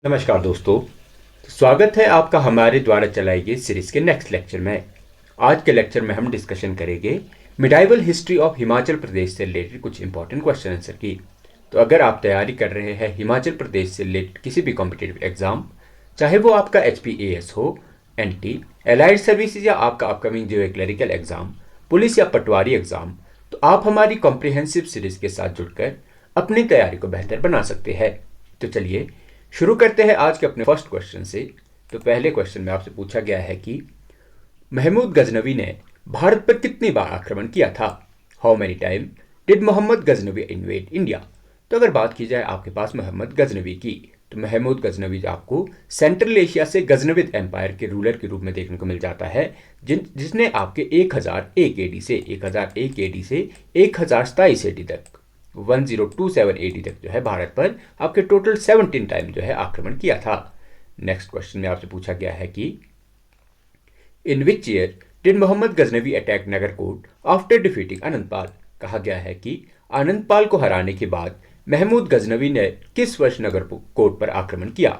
नमस्कार दोस्तों। स्वागत है आपका हमारे द्वारा चलाई गई सीरीज के नेक्स्ट लेक्चर में। आज के लेक्चर में हम डिस्कशन करेंगे medieval history of Himachal Pradesh से रिलेटेड कुछ इंपॉर्टेंट क्वेश्चन आंसर की। तो अगर आप तैयारी कर रहे हैं हिमाचल प्रदेश से रिलेटेड किसी भी कॉम्पिटिटिव एग्जाम, चाहे वो आपका HPAS हो, NT, एलाइड सर्विसेज या आपका अपकमिंग जो है क्लरिकल एग्जाम, पुलिस या पटवारी एग्जाम, तो आप हमारी कॉम्प्रिहेंसिव सीरीज के साथ जुड़कर अपनी तैयारी को बेहतर बना सकते हैं। तो चलिए शुरू करते हैं आज के अपने फर्स्ट क्वेश्चन से। तो पहले क्वेश्चन में आपसे पूछा गया है कि महमूद गजनवी ने भारत पर कितनी बार आक्रमण किया था। How many time did Mohammad Ghaznavi invade India. तो अगर बात की जाए आपके पास मोहम्मद गजनवी की, तो महमूद गजनवी आपको सेंट्रल एशिया से गजनविद एम्पायर के रूलर के रूप में देखने को मिल जाता है, जिसने आपके 1001 AD से 1001 AD से 1027 AD तक 1027 AD तक जो है भारत पर आपके टोटल 17 टाइम जो है आक्रमण किया था। नेक्स्ट क्वेश्चन में आपसे पूछा गया है कि in which year did Mohammad Ghaznavi attack Nagarkot after defeating Anantpal. कहा गया है कि अनंतपाल को हराने के बाद महमूद गजनवी ने किस वर्ष नगरकोट पर आक्रमण किया।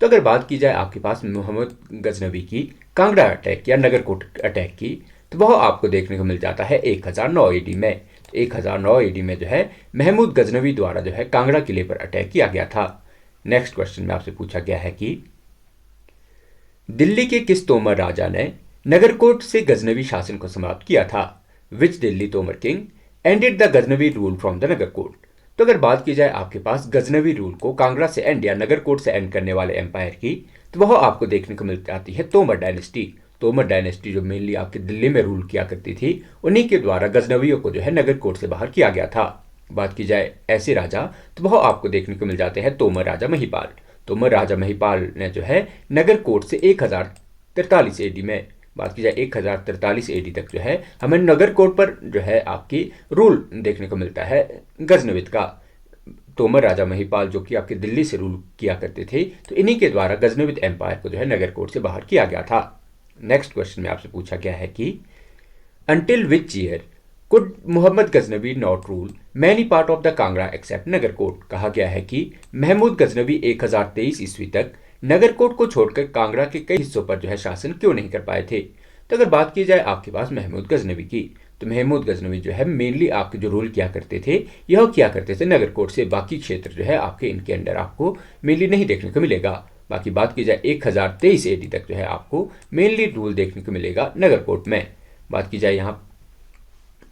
तो अगर बात की जाए आपके पास मोहम्मद गजनवी की कांगड़ा अटैक या नगरकोट अटैक की, तो वह आपको देखने को मिल जाता है 1009 AD में। 1009 AD में जो है महमूद गजनवी द्वारा जो है कांगड़ा किले पर अटैक किया गया था। नेक्स्ट क्वेश्चन में आपसे पूछा गया है कि दिल्ली के किस तोमर राजा ने नगरकोट से गजनवी शासन को समाप्त किया था। Which Delhi Tomar king ended the Ghaznavi rule from the Nagarkot. तो अगर बात की जाए आपके पास गजनवी रूल को कांगड़ा से एंड या नगरकोट से एंड करने वाले एम्पायर की, तो वह आपको देखने को मिल जाती है तोमर डायनेस्टी। तोमर डायनेस्टी जो मेनली आपके दिल्ली में रूल किया करती थी, उन्हीं के द्वारा गजनवियों को जो है नगरकोट से बाहर किया गया था। बात की जाए ऐसे राजा, तो वह आपको देखने को मिल जाते हैं तोमर राजा महिपाल। तोमर राजा महिपाल ने जो है नगरकोट से 1043 AD में, बात की जाए 1043 AD तक जो है हमें नगरकोट पर जो है आपकी रूल देखने को मिलता है गजनविद का। तोमर राजा महिपाल जो कि आपके दिल्ली से रूल किया करते थे, तो इन्हीं के द्वारा गजनविद एम्पायर को जो है नगरकोट से बाहर किया गया था। नेक्स्ट क्वेश्चन में आपसे पूछा गया है कि until which year could Mohammad Ghaznavi not rule many part of the Kangra except Nagarkot. कहा गया है कि महमूद गजनवी 1023 ईस्वी तक नगरकोट को छोड़कर कांगड़ा के कई हिस्सों पर जो है शासन क्यों नहीं कर पाए थे। तो अगर बात की जाए आपके पास महमूद गजनवी की, तो महमूद गजनवी जो है मेनली आपके जो रूल किया करते थे, यह किया करते थे नगरकोट से। बाकी क्षेत्र जो है आपके इनके अंडर आपको मेनली नहीं देखने को मिलेगा। बाकी बात की जाए 1023 AD तक जो है आपको मेनली रूल देखने को मिलेगा नगरकोट में। बात की जाए यहाँ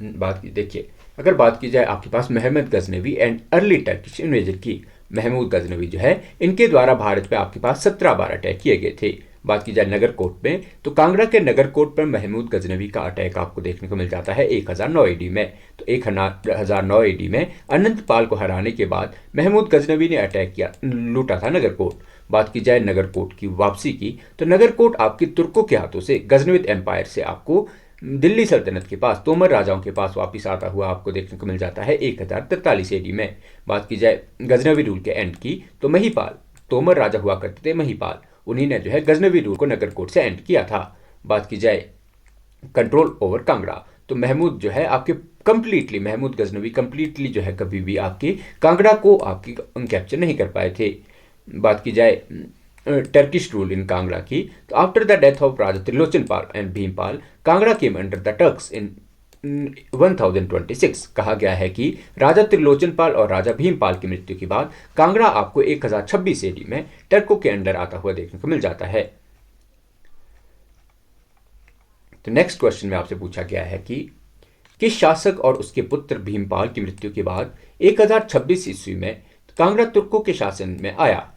देखिए, अगर बात की जाए आपके पास Mahmud Ghaznavi and early Turkish invasion की, महमूद गजनवी जो है इनके द्वारा भारत पे आपके पास 17 बार अटैक किए गए थे। बात की जाए नगरकोट में, तो कांगड़ा के नगरकोट पर महमूद गजनवी का अटैक आपको देखने को मिल जाता है 1009 AD में। तो 1009 AD में अनंतपाल को हराने के बाद महमूद गजनवी ने अटैक किया, लूटा था नगरकोट। बात की जाए नगरकोट की वापसी की, तो नगरकोट आपकी तुर्कों के हाथों से गजनविद एम्पायर से आपको दिल्ली सल्तनत के पास तोमर राजाओं के पास वापस आता हुआ आपको देखने को मिल जाता है 1043 AD में। बात की जाए गजनवी रूल के एंड की, तो महिपाल, तोमर राजा हुआ करते थे महिपाल, उन्हीं ने जो है गजनवी रूल को नगरकोट से एंड किया था। बात की जाए कंट्रोल ओवर कांगड़ा, तो महमूद जो है आपके कंप्लीटली महमूद गजनवी कंप्लीटली जो है कभी भी आपकी कांगड़ा को आपकी कैप्चर नहीं कर पाए थे। बात की जाए टर्किश रूल इन कांगड़ा की, तो after the death of Raja Trilochan Pal and Bhimpal, Kangra came under the Turks in 1026। कहा गया है कि राजा त्रिलोचन पाल और राजा भीमपाल की मृत्यु के बाद कांगड़ा आपको 1026 AD में टर्कों के अंडर आता हुआ देखने को मिल जाता है। तो नेक्स्ट क्वेश्चन में आपसे पूछा गया है कि किस शासक और उसके पुत्र भीमपाल की मृत्यु के बाद 1026 ईस्वी में कांगड़ा तुर्कों के शासन में आया।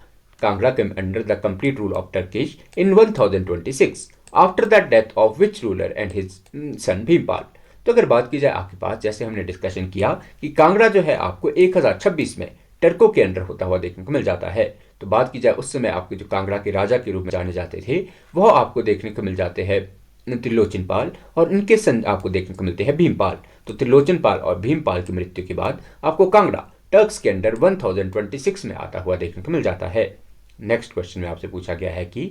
Kangra came under the complete rule of Turkish in 1026 after the death of which ruler and his son Bhimpal. तो अगर बात की जाए आपके पास, जैसे हमने डिस्कशन किया कि कांगड़ा जो है आपको 1026 में टर्कों के अंडर होता हुआ देखने को मिल जाता है। तो बात की जाए उस समय आपके जो कांगड़ा के राजा के रूप में जाने जाते थे, वह आपको देखने को मिल जाते हैं त्रिलोचन पाल, और इनके सन आपको देखने को मिलते हैं भीमपाल। तो त्रिलोचन पाल और भीमपाल की मृत्यु के बाद आपको कांगड़ा टर्क्स के अंडर 1026 में आता हुआ देखने को मिल जाता है। नेक्स्ट क्वेश्चन में आपसे पूछा गया है कि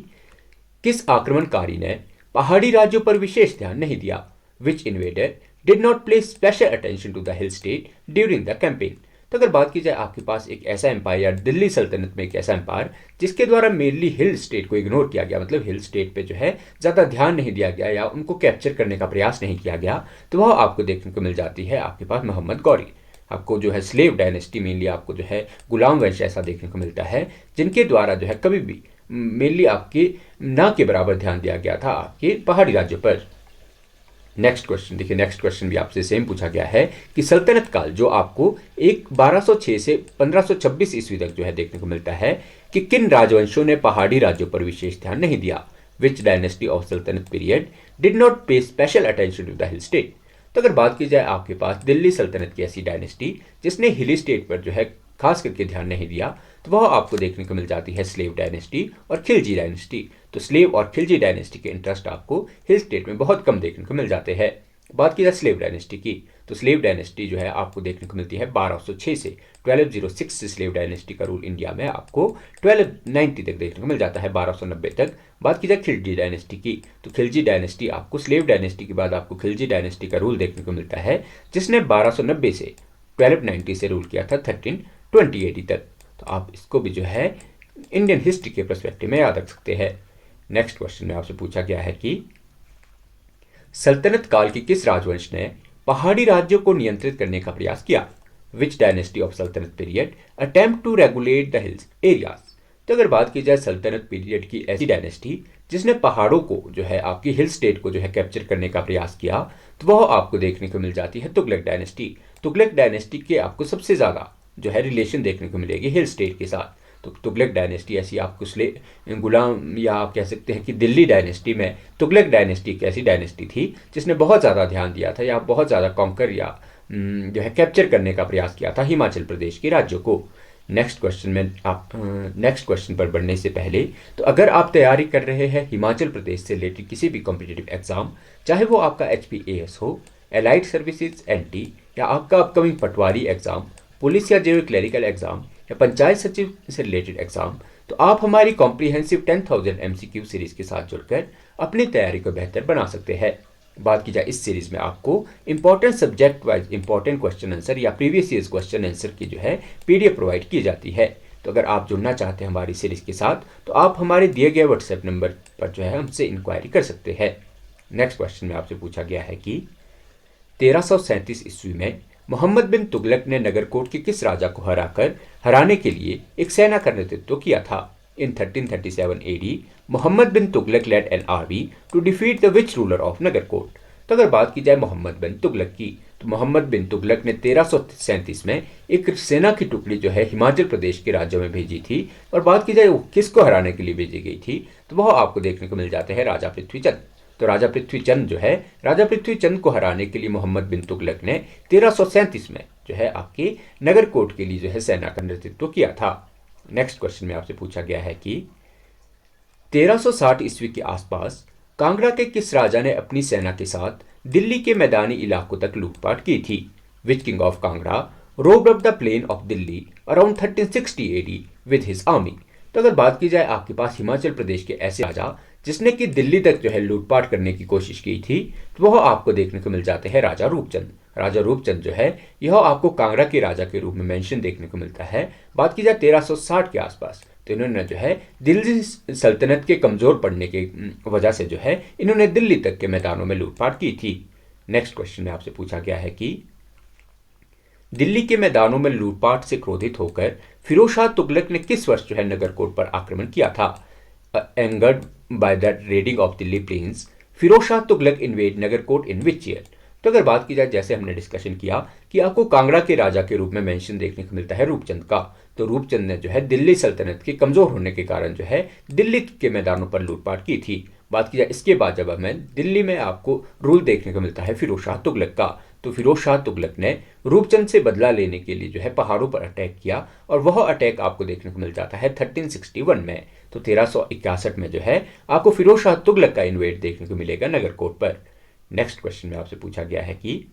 किस आक्रमणकारी ने पहाड़ी राज्यों पर विशेष ध्यान नहीं दिया। Which invader did not play special attention to the hill state during the campaign. तो अगर बात की जाए आपके पास एक ऐसा एम्पायर, दिल्ली सल्तनत में एक ऐसा एम्पायर जिसके द्वारा मेनली हिल स्टेट को इग्नोर किया गया, मतलब हिल स्टेट पे जो है ज़्यादा ध्यान नहीं दिया गया या उनको कैप्चर करने का प्रयास नहीं किया गया, तो वह आपको देखने को मिल जाती है आपके पास मोहम्मद गौरी। आपको जो है स्लेव डायनेस्टी मेनली आपको जो है गुलाम वंश ऐसा देखने को मिलता है जिनके द्वारा जो है कभी भी मेनली आपके ना के बराबर ध्यान दिया गया था आपके पहाड़ी राज्यों पर। नेक्स्ट क्वेश्चन देखिए, नेक्स्ट क्वेश्चन भी आपसे सेम पूछा गया है कि सल्तनत काल जो आपको एक 1206 से 1526 ईस्वी तक जो है देखने को मिलता है कि किन राजवंशों ने पहाड़ी राज्यों पर विशेष ध्यान नहीं दिया। विच डायनेस्टी ऑफ सल्तनत period did not pay special attention to the hill state. तो अगर बात की जाए आपके पास दिल्ली सल्तनत की ऐसी डायनेस्टी जिसने हिली स्टेट पर जो है खास करके ध्यान नहीं दिया, तो वह आपको देखने को मिल जाती है स्लेव डायनेस्टी और खिलजी डायनेस्टी। तो स्लेव और खिलजी डायनेस्टी के इंटरेस्ट आपको हिल स्टेट में बहुत कम देखने को मिल जाते हैं। बात की जाए स्लेव डायनेस्टी की, तो स्लेव डायनेस्टी जो है आपको देखने को मिलती है 1206 से 1206 से स्लेव डायनेस्टी का रूल इंडिया में आपको 1290 तक देखने को मिल जाता है, 1290 तक। बात की जाए खिलजी डायनेस्टी की, तो खिलजी डायनेस्टी आपको स्लेव डायनेस्टी के बाद आपको खिलजी डायनेस्टी का रूल देखने को मिलता है जिसने 1290 से 1290 से रूल किया था 1320 AD तक। तो आप इसको भी जो है इंडियन हिस्ट्री के पर्सपेक्टिव में याद रख सकते हैं। नेक्स्ट क्वेश्चन में आपसे पूछा गया है कि सल्तनत काल के किस राजवंश ने पहाड़ी राज्यों को नियंत्रित करने का प्रयास किया। विच डायनेस्टी ऑफ सल्तनत period attempt to regulate the hills areas. तो अगर बात की जाए सल्तनत पीरियड की ऐसी डायनेस्टी जिसने पहाड़ों को जो है आपकी हिल स्टेट को जो है कैप्चर करने का प्रयास किया, तो वह आपको देखने को मिल जाती है तुगलक डायनेस्टी। तुगलक डायनेस्टी के आपको सबसे ज़्यादा जो है रिलेशन देखने को मिलेगी हिल स्टेट के साथ। तो तुगलक डायनेस्टी ऐसी आपको गुलाम या आप कह सकते हैं कि दिल्ली डायनेस्टी में तुगलक डायनेस्टी एक ऐसी डायनेस्टी थी जिसने बहुत ज़्यादा ध्यान दिया था या बहुत ज़्यादा कॉन्कर या जो है कैप्चर करने का प्रयास किया था हिमाचल प्रदेश के राज्यों को। नेक्स्ट क्वेश्चन पर बढ़ने से पहले, तो अगर आप तैयारी कर रहे हैं हिमाचल प्रदेश से रिलेटेड किसी भी कॉम्पिटिटिव एग्जाम, चाहे वो आपका HPAS हो, एलाइड सर्विसेज NT, या आपका अपकमिंग पटवारी एग्जाम, पुलिस या जेल क्लरिकल एग्जाम, या पंचायत सचिव से रिलेटेड एग्जाम, तो आप हमारी कॉम्प्रिहेंसिव 10,000 MCQ सीरीज के साथ जुड़कर अपनी तैयारी को बेहतर बना सकते हैं। बात की जाए इस सीरीज में आपको important subject wise important question answer या प्रीवियस ईयर्स क्वेश्चन आंसर की जो है PDF प्रोवाइड की जाती है। तो अगर आप जुड़ना चाहते हैं हमारी सीरीज के साथ, तो आप हमारे दिए गए व्हाट्सएप नंबर पर जो है हमसे इंक्वायरी कर सकते हैं। नेक्स्ट क्वेश्चन में आपसे पूछा गया है कि 1337 ईस्वी में मोहम्मद बिन तुगलक ने नगरकोट के किस राजा को हराने के लिए एक सेना का नेतृत्व किया था। In 1337 AD Muhammad bin Tughlaq led an army to defeat the which ruler of Nagarkot. तो अगर बात की जाए मोहम्मद बिन तुगलक की, तो मोहम्मद बिन तुगलक ने 1337 में एक सेना की टुकड़ी जो है हिमाचल प्रदेश के राज्यों में भेजी थी। और बात की जाए वो किसको हराने के लिए भेजी गई थी, तो वह आपको देखने को मिल जाते हैं राजा पृथ्वीचंद। तो राजा पृथ्वीचंद को हराने के लिए मोहम्मद बिन तुगलक ने 1337 में जो है आपके नगरकोट के लिए जो है सेना का नेतृत्व किया था। नेक्स्ट क्वेश्चन में आपसे पूछा गया है कि 1360 ईस्वी के आसपास कांगड़ा के किस राजा ने अपनी सेना के साथ दिल्ली के मैदानी इलाकों तक लूटपाट की थी। Which king of Kangra robbed up the plain of Delhi around 1360 AD with his army. तो अगर बात की जाए आपके पास हिमाचल प्रदेश के ऐसे राजा जिसने कि दिल्ली तक जो है लूटपाट करने की कोशिश की थी, तो वह आपको देखने को मिल जाते हैं राजा रूपचंद। राजा रूपचंद जो है यह आपको कांगड़ा के राजा के रूप में मेंशन देखने को मिलता है। बात की जाए 1360 के आसपास, तो इन्होंने जो है दिल्ली सल्तनत के कमज़ोर पड़ने की वजह से जो है इन्होंने दिल्ली तक के मैदानों में लूटपाट की थी। नेक्स्ट क्वेश्चन में आपसे पूछा गया है कि दिल्ली के मैदानों में लूटपाट से क्रोधित होकर फिरोज शाह तुगलक ने किस वर्ष जो है नगरकोट पर आक्रमण किया था। Angered by the raiding of Delhi plains, Firoz Shah Tughlaq invade Nagarkot in which year. तो अगर बात की जाए, जैसे हमने डिस्कशन किया कि आपको कांगड़ा के राजा के रूप में मेंशन देखने को मिलता है रूपचंद का, तो रूपचंद ने जो है दिल्ली सल्तनत के कमज़ोर होने के कारण जो है दिल्ली के मैदानों पर लूटपाट की थी। बात की जाए इसके बाद जब हमें दिल्ली में आपको रूल देखने को मिलता है फिरोज शाह तुगलक का, तो फिरोज शाह तुगलक ने रूपचंद से बदला लेने के लिए जो है पहाड़ों पर अटैक किया, और वह अटैक आपको देखने को मिल जाता है 1361 में। तो 1361 में जो है आपको फिरोज शाह तुगलक का इन्वेड देखने को मिलेगा नगरकोट पर। नेक्स्ट क्वेश्चन में आपसे पूछा गया है कि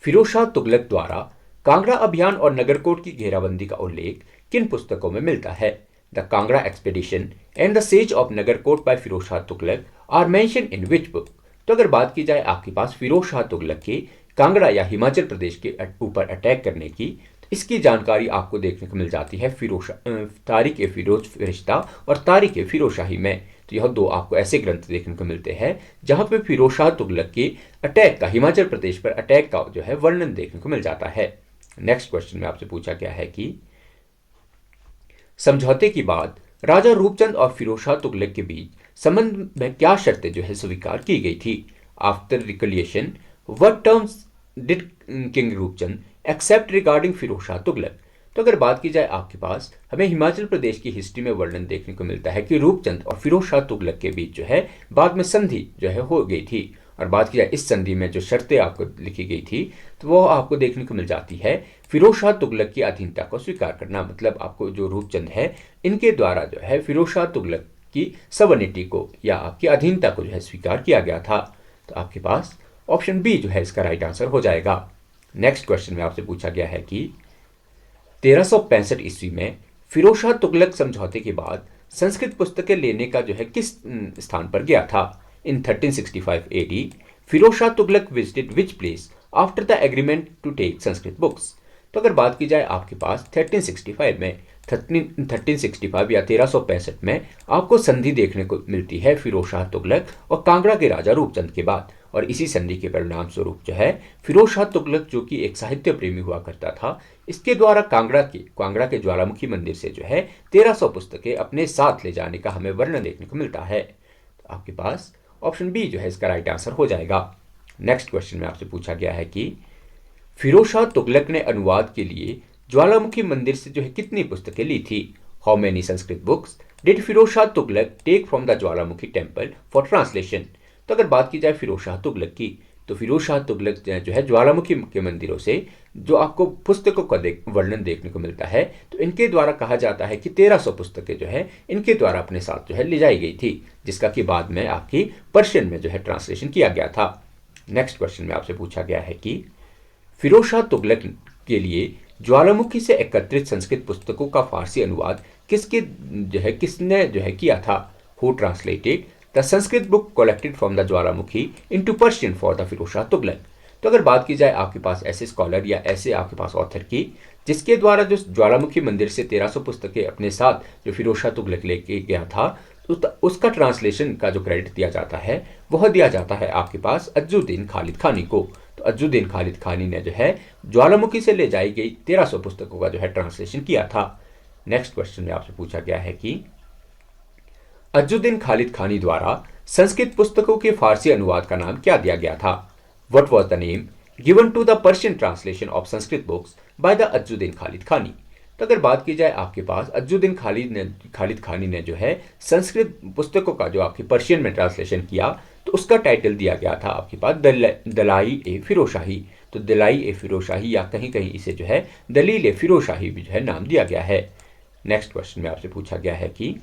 फिरोज शाह तुगलक द्वारा कांगड़ा अभियान और नगरकोट की घेराबंदी का उल्लेख किन पुस्तकों में मिलता है। The Kangra expedition and the siege of Nagarkot by Firoz Shah Tughlaq are mention in which book. तो अगर बात की जाए आपके पास फिरोज शाह तुगलक के कांगड़ा या हिमाचल प्रदेश के ऊपर अटैक करने की, तो इसकी जानकारी आपको देखने को मिल जाती है तारीख ए फिरोज फरिश्ता और तारीख ए फिरोज शाही में। तो यह दो आपको ऐसे ग्रंथ देखने को मिलते हैं जहां पे फिरोज शाह तुगलक के अटैक का, हिमाचल प्रदेश पर अटैक का जो है वर्णन देखने को मिल जाता है। नेक्स्ट क्वेश्चन में आपसे पूछा गया है कि समझौते के बाद राजा रूपचंद और फिरोज शाह तुगलक के बीच संबंध में क्या शर्तें जो है स्वीकार की गई थी? After reconciliation what terms did king Rupchand accept regarding Firoz Shah Tughlaq? तो अगर बात की जाए आपके पास, हमें हिमाचल प्रदेश की हिस्ट्री में वर्णन देखने को मिलता है कि रूपचंद और फिरोज शाह तुगलक के बीच जो है बाद में संधि जो है हो गई थी। और बात की जाए इस संधि में जो शर्तें आपको लिखी गई थी, तो वो आपको देखने को मिल जाती है फिरोज शाह तुगलक की अधीनता को स्वीकार करना, मतलब आपको जो रूपचंद है इनके द्वारा जो है फिरोज शाह तुगलक की सवर्निटी को या आपकी अधीनता को जो है स्वीकार किया गया था। तो आपके पास ऑप्शन बी जो है इसका राइट आंसर हो जाएगा। नेक्स्ट क्वेश्चन में आपसे पूछा गया है कि 1365 ईस्वी में फिरोज शाह तुगलक समझौते के बाद संस्कृत पुस्तकें लेने का जो है किस स्थान पर गया था? In 1365 AD Firoz Shah Tughlaq visited which place after the agreement to take Sanskrit books? तो अगर बात की जाए आपके पास 1365 में 1365 या 1365 में आपको संधि देखने को मिलती है फिरोज शाह तुगलक और कांगड़ा के राजा रूपचंद के बाद। और इसी संधि के परिणाम स्वरूप जो है फिरोज शाह तुगलक, जो कि एक साहित्य प्रेमी हुआ करता था, इसके द्वारा कांगड़ा के ज्वालामुखी मंदिर से जो है 1300 पुस्तकें अपने साथ ले जाने का हमें वर्णन देखने को मिलता है। तो आपके पास ऑप्शन बी जो है इसका राइट आंसर हो जाएगा। नेक्स्ट क्वेश्चन में आपसे पूछा गया है कि फिरोज शाह तुगलक ने अनुवाद के लिए ज्वालामुखी मंदिर से जो है कितनी पुस्तकें ली थी? How many Sanskrit books did Firoz Shah Tughlaq take from the Jwalamukhi temple for translation? तो अगर बात की जाए फिरोज शाह तुगलक की, तो फिरोज शाह तुगलक जो है ज्वालामुखी के मंदिरों से जो आपको पुस्तकों का वर्णन देखने को मिलता है, तो इनके द्वारा कहा जाता है कि 1300 पुस्तकें जो है इनके द्वारा अपने साथ जो है ले जाई गई थी, जिसका कि बाद में आपकी पर्शियन में जो है ट्रांसलेशन किया गया था। नेक्स्ट क्वेश्चन में आपसे पूछा गया है कि फिरोज शाह तुगलक के लिए ज्वालामुखी से एकत्रित संस्कृत पुस्तकों का फारसी अनुवाद किसने जो है किया था? Who translated the Sanskrit book collected from the Jwalamukhi into Persian for the Firoz Shah Tughlaq? तो अगर बात की जाए आपके पास ऐसे स्कॉलर या ऐसे आपके पास ऑथर की जिसके द्वारा जो ज्वालामुखी मंदिर से 1300 पुस्तकें अपने साथ जो फिरोज शाह तुगलक लेके गया था, उसका ट्रांसलेशन का जो क्रेडिट दिया जाता है वह दिया जाता है आपके पास अज्जुद्दीन खालिद खानी को। तो अज्जुद्दीन खालिद खानी ने जो है ज्वालामुखी से ले जाई गई 1300 पुस्तकों का जो है ट्रांसलेशन किया था। नेक्स्ट क्वेश्चन में आपसे पूछा गया है कि अज्जुद्दीन खालिद खानी द्वारा संस्कृत पुस्तकों के फारसी अनुवाद का नाम क्या दिया गया था? What was the name given to the Persian translation of Sanskrit books by the अज्जुद्दीन Khalid खानी? तो अगर बात की जाए आपके पास अज्जुद्दीन खालिद खानी ने जो है संस्कृत पुस्तकों का जो आपकी पर्शियन में ट्रांसलेशन किया, तो उसका टाइटल दिया गया था आपके पास दलाई ए फिरोशाही। तो दलाई ए फिरोशाही या कहीं कहीं इसे जो है दलील ए फिरोशाही भी जो है नाम दिया गया है। नेक्स्ट क्वेश्चन में आपसे पूछा गया है कि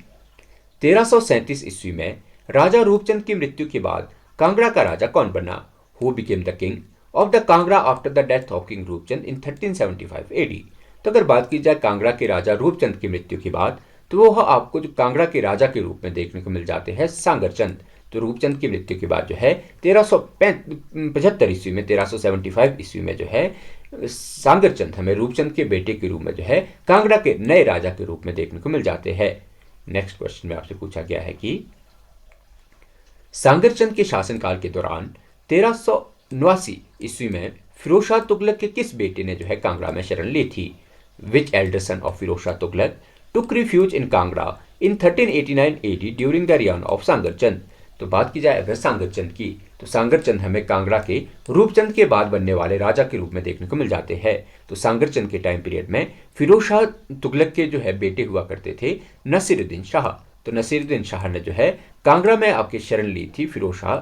1337 ईस्वी में राजा रूपचंद की मृत्यु के बाद कांगड़ा का राजा कौन बना? Who became the king of the Kangra after the death of King Roopchand in 1375 AD? तो अगर बात की जाए कांगड़ा के राजा रूपचंद की मृत्यु के बाद, तो वह आपको जो कांगड़ा के राजा के रूप में देखने को मिल जाते हैं सांगरचंद। तो रूपचंद की मृत्यु के बाद जो है 1375 ईस्वी में 1375 ईस्वी में जो है सांगरचंद हमें रूपचंद के बेटे के रूप में जो है कांगड़ा के नए राजा के रूप में देखने को मिल जाते हैं। नेक्स्ट क्वेश्चन में आपसे पूछा गया है कि सांगरचंद के शासनकाल के दौरान 1389 ईस्वी में फिरोज शाह तुगलक के किस बेटे ने जो है कांगड़ा में शरण ली थी? Which elder son of Firoz Shah Tughlaq took refuge in Kangra in 1389 AD during the reign of Sangarchand? तो बात की जाए अगर सांगरचंद की, तो सांगरचंद हमें कांगड़ा के रूपचंद के बाद बनने वाले राजा के रूप में देखने को मिल जाते हैं। तो सांगरचंद के टाइम पीरियड में फिरोज शाह तुगलक के जो है बेटे हुआ करते थे नसीरुद्दीन शाह। तो नसीरुद्दीन शाह ने जो है कांगड़ा में आपकी शरण ली थी फिरोज शाह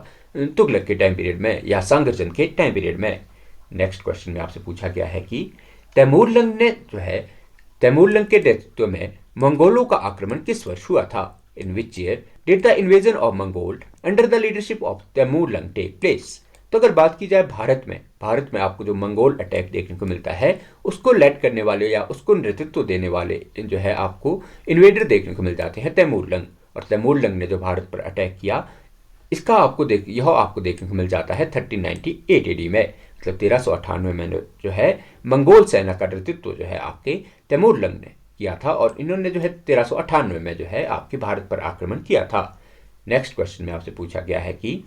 तुगलक के टाइम पीरियड में या सांगरचंद के टाइम पीरियड में। नेक्स्ट क्वेश्चन में आपसे पूछा गया है कि तैमूरलंग के नेतृत्व में मंगोलों का आक्रमण किस वर्ष हुआ था? In which year did the invasion of Mongol under the leadership of Taimurlang take place? तो अगर बात की जाए भारत में आपको जो मंगोल अटैक देखने को मिलता है उसको लेड करने वाले या उसको नेतृत्व देने वाले जो है आपको इन्वेडर देखने को मिल जाते हैं तैमूरलंग। और तैमूरलंग ने जो भारत पर अटैक किया यह आपको देखने को मिल जाता है 1398 AD में। मतलब 1398 में जो है मंगोल सेना का नेतृत्व जो है आपके तैमूरलंग ने किया था और इन्होंने जो है 1398 में जो है आपके भारत पर आक्रमण किया था। नेक्स्ट क्वेश्चन में आपसे पूछा गया है कि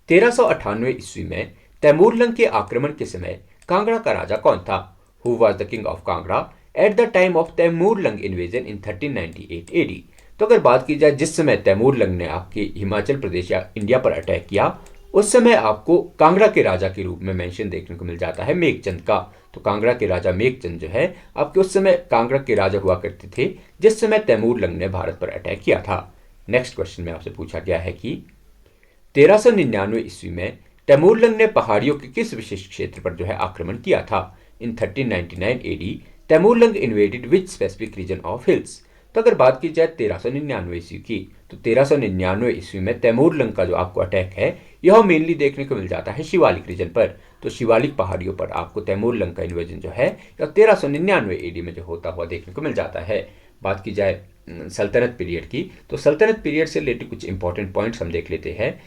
1398 ईस्वी में तैमूरलंग के आक्रमण के समय कांगड़ा का राजा कौन था? Who was the king of Kangra at the time of Timurlang invasion in 1398 AD? तो अगर बात की जाए जिस समय तैमूरलंग ने आपके हिमाचल प्रदेश या इंडिया पर अटैक किया, उस समय आपको कांगड़ा के राजा के रूप में मेंशन देखने को मिल जाता है मेघचंद का। तो कांगड़ा के राजा मेघचंद जो है आपके उस समय कांगड़ा के राजा हुआ करते थे जिस समय तैमूरलंग ने भारत पर अटैक किया था। नेक्स्ट क्वेश्चन में आपसे पूछा गया है कि 1399 ईस्वी में तैमूरलंग ने पहाड़ियों के किस विशिष्ट क्षेत्र पर जो है आक्रमण किया था? In 1399 AD Timurlang invaded which specific region of hills? तो अगर बात की जाए 1399 ईस्वी की, तो 1399 ईस्वी में तैमूरलंग का जो आपको अटैक है यह मेनली देखने को मिल जाता है शिवालिक रीजन पर। तो शिवालिक पहाड़ियों पर आपको तैमूरलंग का इन्वेजन जो है यह 1399 एडी में जो होता हुआ देखने को मिल जाता है। बात की जाए सल्तनत पीरियड की, तो सल्तनत पीरियड से रिलेटेड कुछ इंपॉर्टेंट पॉइंट्स हम देख लेते हैं।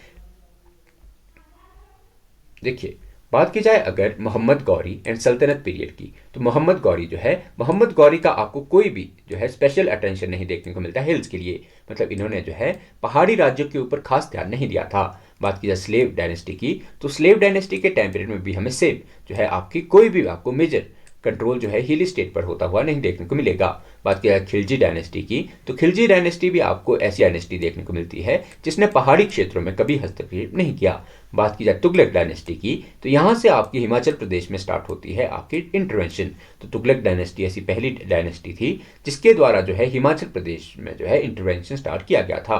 देखिए, बात की जाए अगर मोहम्मद गौरी एंड सल्तनत पीरियड की, तो मोहम्मद गौरी जो है, मोहम्मद गौरी का आपको कोई भी जो है स्पेशल अटेंशन नहीं देखने को मिलता हिल्स के लिए। मतलब इन्होंने जो है पहाड़ी राज्यों के ऊपर खास ध्यान नहीं दिया था। बात की जाए स्लेव डायनेस्टी की, तो स्लेव डायनेस्टी के टाइम पीरियड में भी हमें सेम जो है आपकी कोई भी आपको मेजर कंट्रोल जो है हिली स्टेट पर होता हुआ नहीं देखने को मिलेगा। बात की जाए खिलजी डायनेस्टी की, तो खिलजी डायनेस्टी भी आपको ऐसी डायनेस्टी देखने को मिलती है जिसने पहाड़ी क्षेत्रों में कभी हस्तक्षेप नहीं किया। बात की जाए तुगलक डायनेस्टी की, तो यहाँ से आपकी हिमाचल प्रदेश में स्टार्ट होती है आपकी इंटरवेंशन। तो तुगलक डायनेस्टी ऐसी पहली डायनेस्टी थी जिसके द्वारा जो है हिमाचल प्रदेश में जो है इंटरवेंशन स्टार्ट किया गया था।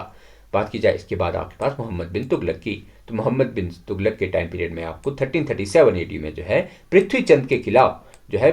बात की जाए इसके बाद आपके पास मोहम्मद बिन तुगलक की, तो मोहम्मद बिन तुगलक के टाइम पीरियड में आपको 1337 एडी में जो है पृथ्वी चंद के खिलाफ जो है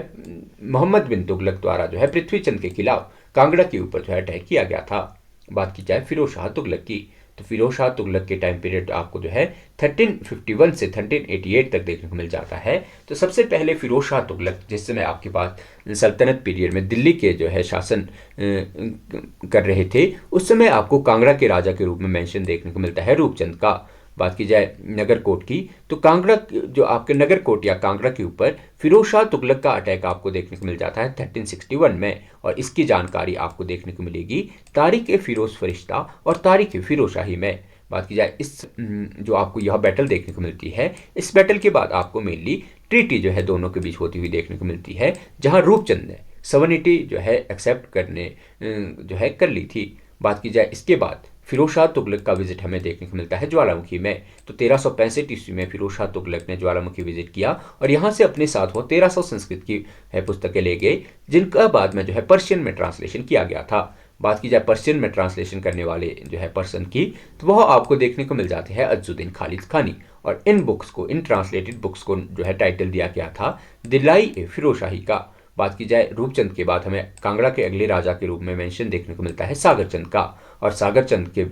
मोहम्मद बिन तुगलक द्वारा जो है पृथ्वी चंद के खिलाफ कांगड़ा के ऊपर जो है अटैक किया गया था। बात की जाए फिरोज शाह तुगलक की, तो फिरोज शाह तुगलक के टाइम पीरियड आपको जो है 1351 से 1388 तक देखने को मिल जाता है। तो सबसे पहले फिरोज शाह तुगलक जिस समय आपके पास सल्तनत पीरियड में दिल्ली के जो है शासन कर रहे थे, उस समय आपको कांगड़ा के राजा के रूप में मेंशन देखने को मिलता है रूपचंद का। बात की जाए नगरकोट की, तो कांगड़ा जो आपके नगरकोट या कांगड़ा के ऊपर फिरोज शाह तुगलक का अटैक आपको देखने को मिल जाता है 1361 में, और इसकी जानकारी आपको देखने को मिलेगी तारीख फिरोज फरिश्ता और तारीख फिरोज शाही में। बात की जाए इस जो आपको यह बैटल देखने को मिलती है, इस बैटल के बाद आपको मेनली ट्रीटी जो है दोनों के बीच होती हुई देखने को मिलती है, जहां रूपचंद ने सवर्निटी जो है एक्सेप्ट करने जो है कर ली थी। बात की जाए इसके बाद फिरोज शाह तुगलक का विजिट हमें देखने को मिलता है ज्वालामुखी में। तो 1365 ईस्वी में फिरोज शाह तुगलक ने ज्वालामुखी विजिट किया और यहाँ से अपने साथ वो 1300 संस्कृत की पुस्तकें ले गए, जिनका बाद में जो है पर्शियन में ट्रांसलेशन किया गया था। बात की जाए पर्शियन में ट्रांसलेशन करने वाले जो है पर्सन की, तो वह आपको देखने को मिल जाते हैं अज्जुद्दीन खालिद खानी, और इन बुक्स को, इन ट्रांसलेटेड बुक्स को जो है टाइटल दिया गया था दिलाई फिरोजशाही का। बात की जाए रूपचंद के बाद हमें कांगड़ा के अगले राजा के रूप में मेंशन देखने को मिलता है सागरचंद का, और सागरचंद के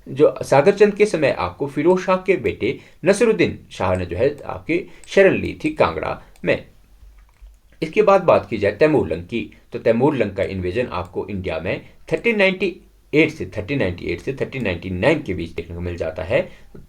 जो सागरचंद के समय आपको फिरोज शाह के बेटे नसरुद्दीन शाह ने जो है आपकी शरण ली थी कांगड़ा में। इसके बाद बात की जाए तैमूरलंग की, तो तैमूरलंग का इन्वेजन आपको इंडिया में 1398 से 1399 के बीच देखने को मिल जाता है।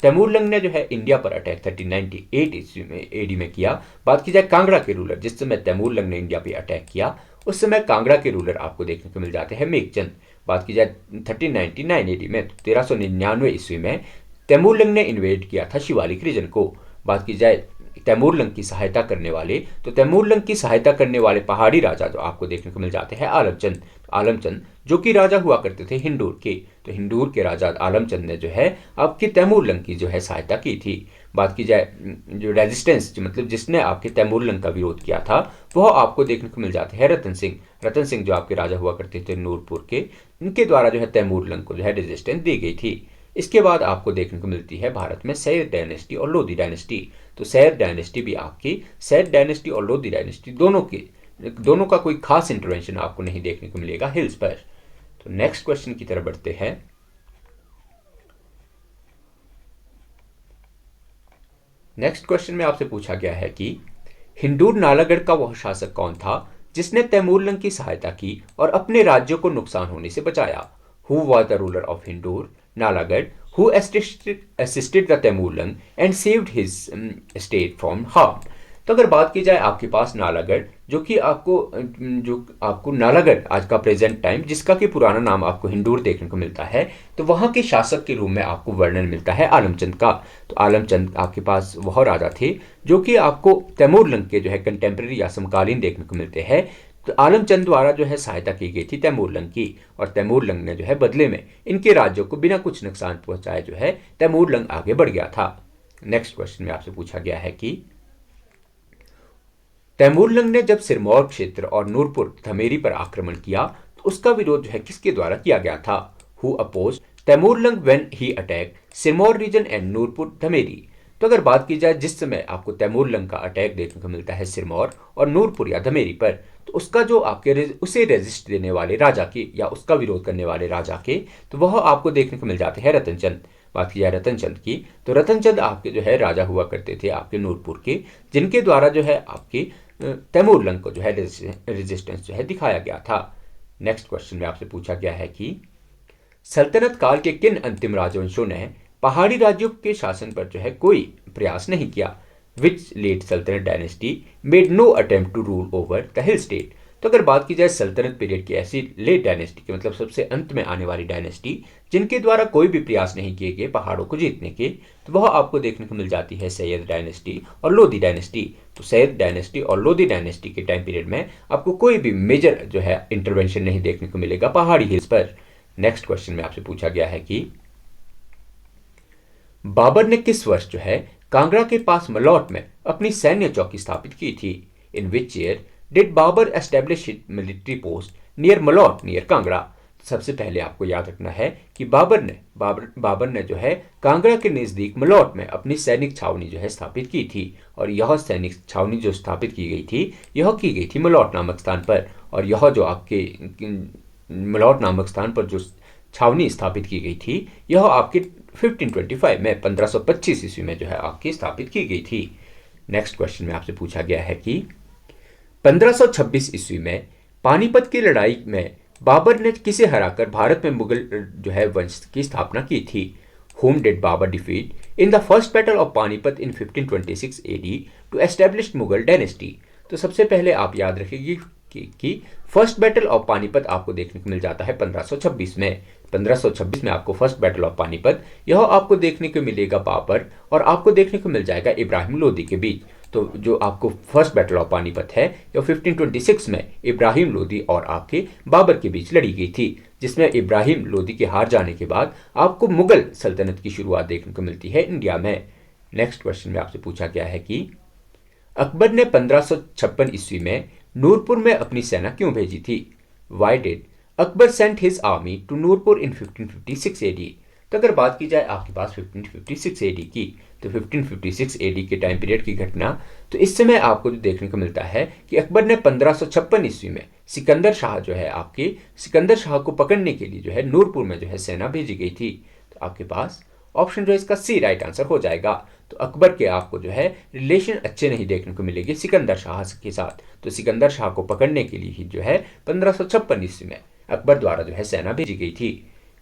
तैमूरलंग ने जो है इंडिया पर अटैक 1398 ईस्वी में एडी में किया। बात की जाए कांगड़ा के रूलर, जिस समय तैमूरलंग ने इंडिया पर अटैक किया उस समय कांगड़ा के रूलर आपको देखने को मिल जाते हैं मेघचंद। बात की जाए 1399 एडी में, 1399 ईस्वी में तैमूरलंग ने इन्वेड किया था शिवालिक रीजन को। बात की जाए तैमूरलंग की सहायता करने वाले, तो तैमूरलंग की सहायता करने वाले पहाड़ी राजा जो आपको देखने को मिल जाते हैं आलमचंद। आलमचंद जो कि राजा हुआ करते थे हिंदूर के, तो हिंदूर के राजा आलमचंद ने जो है आपकी तैमूरलंग की जो है सहायता की थी। बात की जाए जो रेजिस्टेंस मतलब जिसने आपके तैमूरलंग का विरोध किया था, वह आपको देखने को मिल जाते हैं रतन सिंह। रतन सिंह जो आपके राजा हुआ करते थे नूरपुर के, इनके द्वारा जो है तैमूरलंग को जो है रेजिस्टेंस दी गई थी। इसके बाद आपको देखने को मिलती है भारत में सैयद डायनेस्टी और लोधी डायनेस्टी। तो सैयद डायनेस्टी भी आपकी, सैयद डायनेस्टी और लोधी डायनेस्टी दोनों का कोई खास इंटरवेंशन आपको नहीं देखने को मिलेगा हिल्स पर। तो नेक्स्ट क्वेश्चन की तरफ बढ़ते हैं। नेक्स्ट क्वेश्चन में आपसे पूछा गया है कि हिंदूर नालागढ़ का वह शासक कौन था जिसने तैमूरलंग की सहायता की और अपने राज्यों को नुकसान होने से बचाया? Who was the ruler of Hindur, Nalagarh, who assisted the Temurlang and saved his state from harm. तो अगर बात की जाए आपके पास नालागढ़, जो आपको नालागढ़ आज का प्रेजेंट टाइम, जिसका कि पुराना नाम आपको हिंदूर देखने को मिलता है, तो वहाँ के शासक के रूप में आपको वर्णन मिलता है आलमचंद का। तो आलमचंद आपके पास वह राजा थे जो कि आपको तैमूरलंग के जो है कंटेम्प्रेरी या समकालीन देखने को मिलते हैं। तो आलमचंद द्वारा जो है सहायता की गई थी तैमूरलंग की, और तैमूरलंग ने जो है बदले में इनके राज्यों को बिना कुछ नुकसान पहुंचाए जो है तैमूरलंग आगे बढ़ गया था। नेक्स्ट क्वेश्चन में आपसे पूछा गया है कि तैमूरलंग ने जब सिरमौर क्षेत्र और नूरपुर धमेरी पर आक्रमण किया तो उसका विरोध जो है किसके द्वारा किया गया था? Who oppose Taimurlang when he attack Sirmaur region and Nurpur Dhameri? तो अगर बात की जाए जिस समय आपको तैमूरलंग का अटैक देखने को मिलता है सिरमौर और नूरपुर या धमेरी पर, तो उसका जो आपके उसे रेजिस्ट देने वाले राजा के या उसका विरोध करने वाले राजा के, तो वह आपको देखने को मिल जाते हैं रतनचंद। बात की जाए रतनचंद की, तो रतनचंद आपके जो है राजा हुआ करते थे आपके नूरपुर के, जिनके द्वारा जो है आपके तैमूरलंग को जो है रेजिस्टेंस जो है दिखाया गया था। नेक्स्ट क्वेश्चन में आपसे पूछा गया है कि सल्तनत काल के किन अंतिम राजवंशों ने पहाड़ी राज्यों के शासन पर जो है कोई प्रयास नहीं किया? विच लेट सल्तनत dynasty made no attempt to rule over the hill state? तो अगर बात की जाए सल्तनत पीरियड की ऐसी लेट डायनेस्टी की, मतलब सबसे अंत में आने वाली डायनेस्टी, जिनके द्वारा कोई भी प्रयास नहीं किए गए पहाड़ों को जीतने के, तो वह आपको देखने को मिल जाती है सैयद डायनेस्टी और लोधी डायनेस्टी। तो सैयद डायनेस्टी और लोधी डायनेस्टी के टाइम पीरियड में आपको कोई भी मेजर जो है इंटरवेंशन नहीं देखने को मिलेगा पहाड़ी हिल्स पर। नेक्स्ट क्वेश्चन में आपसे पूछा गया है कि बाबर ने किस वर्ष जो है कांगड़ा के पास मलौट में अपनी सैन्य चौकी स्थापित की थी? In which year did Babur establish military post near Malaut near Kangra? सबसे पहले आपको याद रखना है कि बाबर ने जो है कांगड़ा के नजदीक मलौट में अपनी सैनिक छावनी जो है स्थापित की थी, और यह सैनिक छावनी जो स्थापित की गई थी यह की गई थी मलौट नामक स्थान पर। और यह जो आपके मलौट नामक स्थान पर जो छावनी स्थापित की गई थी यह आपके 1525 में 1525 ईस्वी में जो है आपकी स्थापित की गई थी। नेक्स्ट क्वेश्चन में आपसे पूछा गया है कि 1526 ईस्वी में पानीपत की लड़ाई में बाबर ने किसे हराकर भारत में मुगल जो है वंश की स्थापना की थी? Whom did Babur defeat in the first battle of Panipat in 1526 AD to establish Mughal dynasty? तो सबसे पहले आप याद रखिए कि फर्स्ट बैटल ऑफ पानीपत आपको देखने को मिल जाता है 1526 में। 1526 में आपको फर्स्ट बैटल ऑफ पानीपत यह आपको देखने को मिलेगा बाबर और आपको देखने को मिल जाएगा इब्राहिम लोदी के बीच। तो जो आपको फर्स्ट बैटल ऑफ पानीपत है यह 1526 में इब्राहिम लोदी और आपके बाबर के बीच लड़ी गई थी, जिसमें इब्राहिम लोदी के हार जाने के बाद आपको मुगल सल्तनत की शुरुआत देखने को मिलती है इंडिया में। नेक्स्ट क्वेश्चन में आपसे पूछा गया है कि अकबर ने 1556 ईस्वी में नूरपुर में अपनी सेना क्यों भेजी थी? Why did Akbar sent his army to Nurpur in 1556 AD? तो अगर बात की जाए आपके पास 1556 एडी की, तो 1556 एडी के टाइम पीरियड की घटना, तो इस समय आपको जो देखने को मिलता है कि अकबर ने 1556 ईस्वी में सिकंदर शाह जो है आपके सिकंदर शाह को पकड़ने के लिए जो है नूरपुर में जो है सेना भेजी गई थी। तो आपके पास ऑप्शन जो है इसका सी राइट आंसर हो जाएगा। तो अकबर के आपको जो है रिलेशन अच्छे नहीं देखने को मिलेंगे सिकंदर शाह के साथ, तो सिकंदर शाह को पकड़ने के लिए ही जो है 1556 ईस्वी में अकबर द्वारा जो है सेना भेजी गई थी।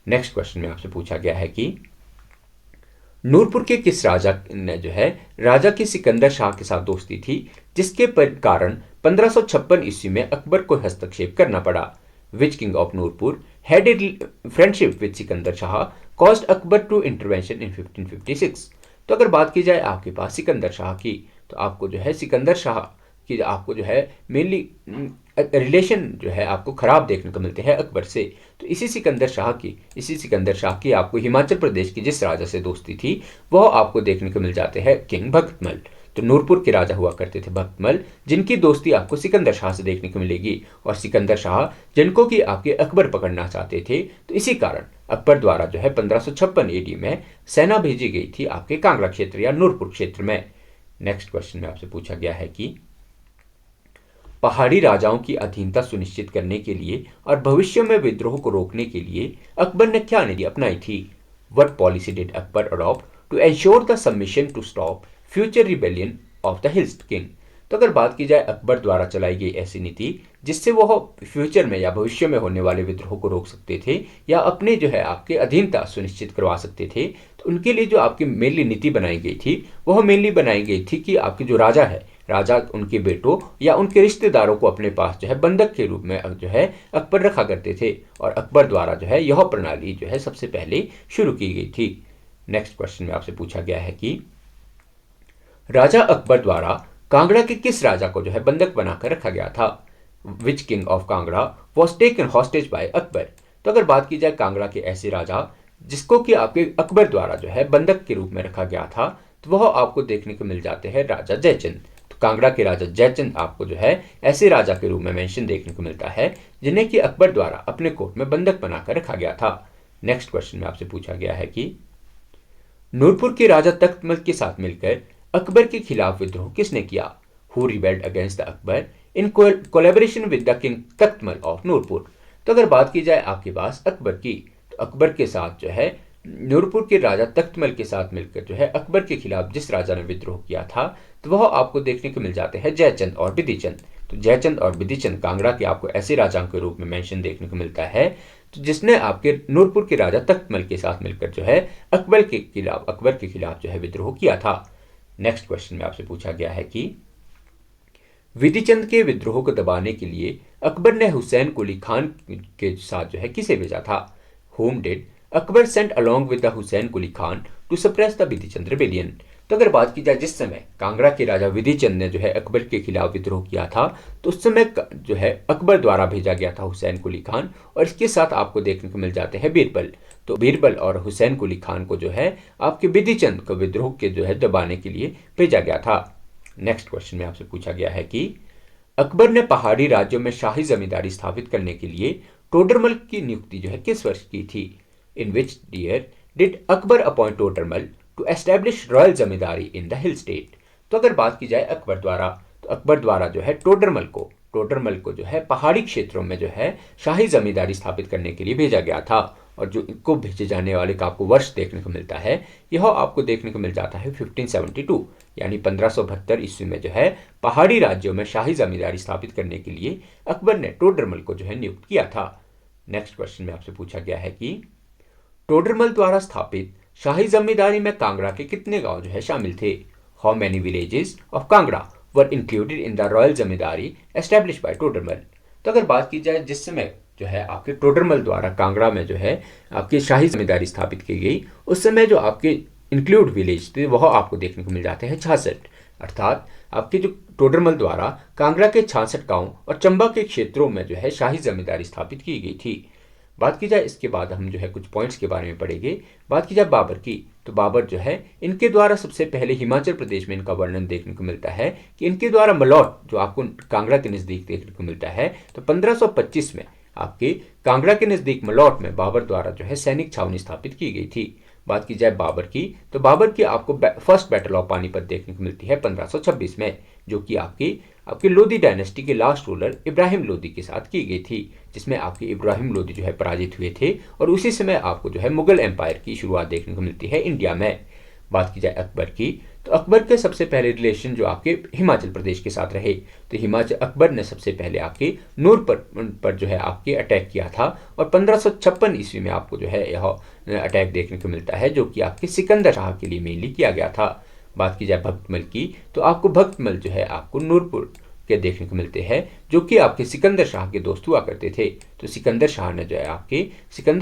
नेक्स्ट क्वेश्चन में आपसे पूछा गया है कि नूरपुर के किस राजा ने जो है राजा की सिकंदर शाह के साथ दोस्ती थी, जिसके कारण 1556 ईस्वी में अकबर को हस्तक्षेप करना पड़ा? Which king of Nurpur had a friendship with Sikandar Shah caused Akbar to intervention in 1556? तो अगर बात की जाए आपके पास सिकंदर शाह की, तो आपको जो है सिकंदर शाह की आपको जो है मेनली रिलेशन जो है आपको खराब देखने को मिलते हैं अकबर से। तो इसी सिकंदर शाह की आपको हिमाचल प्रदेश की जिस राजा से दोस्ती थी वह आपको देखने को मिल जाते हैं किंग भक्तमल। तो नूरपुर के राजा हुआ करते थे भक्तमल, जिनकी दोस्ती आपको सिकंदर शाह से देखने को मिलेगी, और सिकंदर शाह जिनको कि आपके अकबर पकड़ना चाहते थे। तो इसी कारण अकबर द्वारा जो है 1556 एडी में सेना भेजी गई थी आपके कांगड़ा क्षेत्र या नूरपुर क्षेत्र में। नेक्स्ट क्वेश्चन में आपसे पूछा गया है कि पहाड़ी राजाओं की अधीनता सुनिश्चित करने के लिए और भविष्य में विद्रोह को रोकने के लिए अकबर ने क्या नीति अपनाई थी? What policy did Akbar adopt to ensure the submission to stop future rebellion of the hills king? तो तो अगर बात की जाए अकबर द्वारा चलाई गई ऐसी नीति जिससे वह फ्यूचर में या भविष्य में होने वाले विद्रोह को रोक सकते थे या अपने जो है आपके अधीनता सुनिश्चित करवा सकते थे, तो उनके लिए जो आपकी मेनली नीति बनाई गई थी वह मेनली बनाई गई थी कि आपके जो राजा है, राजा उनके बेटों या उनके रिश्तेदारों को अपने पास जो है बंधक के रूप में जो है अकबर रखा करते थे, और अकबर द्वारा जो है यह प्रणाली जो है सबसे पहले शुरू की गई थी। नेक्स्ट क्वेश्चन में आपसे पूछा गया है कि राजा अकबर द्वारा कांगड़ा के किस राजा को जो है बंधक बनाकर रखा गया था? Which king of Kangra was taken hostage by Akbar? तो अगर बात की जाए कांगड़ा के ऐसे राजा जिसको कि आपके अकबर द्वारा जो है बंधक के रूप में रखा गया था, तो वह आपको देखने को मिल जाते हैं राजा जयचंद। तो कांगड़ा के राजा जयचंद आपको जो है ऐसे राजा के रूप में मेंशन देखने को मिलता है जिन्हें कि अकबर द्वारा अपने कोर्ट में बंधक बनाकर रखा गया था। नेक्स्ट क्वेश्चन में आपसे पूछा गया है कि नूरपुर के राजा तख्तमल के साथ मिलकर अकबर के खिलाफ विद्रोह किसने किया? Who rebelled against the Akbar in collaboration with the king Takhtmal of Nurpur? तो अगर बात की जाए आपके पास अकबर की, तो अकबर के साथ जो है नूरपुर के राजा तख्तमल के साथ मिलकर जो है अकबर के खिलाफ जिस राजा ने विद्रोह किया था, तो वह आपको देखने को मिल जाते हैं जयचंद और बिधिचंद। तो जयचंद और बिधिचंद कांगड़ा के आपको ऐसे राजाओं के रूप में मेंशन देखने को मिलता है तो जिसने आपके नूरपुर के राजा तख्तमल के साथ मिलकर जो है अकबर के खिलाफ जो है विद्रोह किया था। नेक्स्ट क्वेश्चन में आपसे पूछा गया है कि विधिचंद के विद्रोह को दबाने के लिए अकबर ने हुसैन कुली खान के साथ जो है किसे भेजा था? Whom did Akbar sent along with the Hussain Quli Khan to suppress the Vidhichand rebellion? तो अगर बात की जाए जिस समय कांगड़ा के राजा विधिचंद ने जो है अकबर के खिलाफ विद्रोह किया था, तो उस समय जो है अकबर द्वारा भेजा गया था हुसैन कुली खान, और इसके साथ आपको देखने को मिल जाते हैं बीरबल। तो बीरबल और हुसैन कुली खान को जो है आपके विधिचंद को विद्रोह के जो है दबाने के लिए भेजा गया था। नेक्स्ट क्वेश्चन में आपसे पूछा गया है कि अकबर ने पहाड़ी राज्यों में शाही जमींदारी स्थापित करने के लिए टोडरमल की नियुक्ति जो है किस वर्ष की थी? In which year did Akbar appoint Todarmal to establish royal zamindari in the hill state? तो अगर बात की जाए अकबर द्वारा, तो अकबर द्वारा जो है टोडरमल को जो है पहाड़ी क्षेत्रों में जो है शाही जमींदारी स्थापित करने के लिए भेजा गया था, और जो इनको भेजे जाने वाले का आपको वर्ष देखने को मिलता है यह आपको देखने को मिल जाता है 1572, यानी 1572 ईस्वी में जो है पहाड़ी राज्यों में शाही जमींदारी स्थापित करने के लिए अकबर ने टोडरमल को जो है नियुक्त किया था। नेक्स्ट क्वेश्चन में आपसे पूछा गया है कि टोडरमल द्वारा स्थापित शाही जमींदारी में कांगड़ा के कितने गांव जो है शामिल थे? How many villages of Kangra were included in the royal zamindari establish bye Todarmal? तो अगर बात की जाए जिस समय जो है आपके टोडरमल द्वारा कांगड़ा में जो है आपकी शाही जमींदारी स्थापित की गई, उस समय जो आपके इंक्लूड विलेज थे वह आपको देखने को मिल जाते हैं 66। अर्थात आपके जो टोडरमल द्वारा कांगड़ा के 66 गांव और चंबा के क्षेत्रों में जो है शाही जमींदारी स्थापित की गई थी। बात की जाए इसके बाद हम जो है कुछ पॉइंट्स के बारे में पढ़ेंगे। बात की जाए बाबर की, तो बाबर जो है इनके द्वारा सबसे पहले हिमाचल प्रदेश में इनका वर्णन देखने को मिलता है कि इनके द्वारा मलौट जो आपको कांगड़ा के नज़दीक देखने को मिलता है, तो 1525 में आपके कांगड़ा के नज़दीक मलौट में बाबर द्वारा जो है सैनिक छावनी स्थापित की गई थी। बात की जाए बाबर की, तो बाबर की आपको फर्स्ट बैटल ऑफ पानीपत देखने को मिलती है 1526 में, जो कि आपके लोधी डायनेस्टी के लास्ट रूलर इब्राहिम लोधी के साथ की गई थी, जिसमें आपके इब्राहिम लोधी जो है पराजित हुए थे, और उसी समय आपको जो है मुगल एम्पायर की शुरुआत देखने को मिलती है इंडिया में। बात की जाए अकबर की, तो अकबर के सबसे पहले रिलेशन जो आपके हिमाचल प्रदेश के साथ रहे, तो हिमाचल अकबर ने सबसे पहले आपके नूर पर जो है आपके अटैक किया था, और 1556 ईस्वी में आपको जो है यह अटैक देखने को मिलता है, जो कि आपके सिकंदर शाह के लिए मेनली किया गया था। बात की जाए भक्तमल की, तो आपको भक्तमल जो है आपको नूरपुर के देखने को मिलते हैं, जो कि आपके सिकंदर शाह के दोस्त हुआ करते थे। तो सिकंदर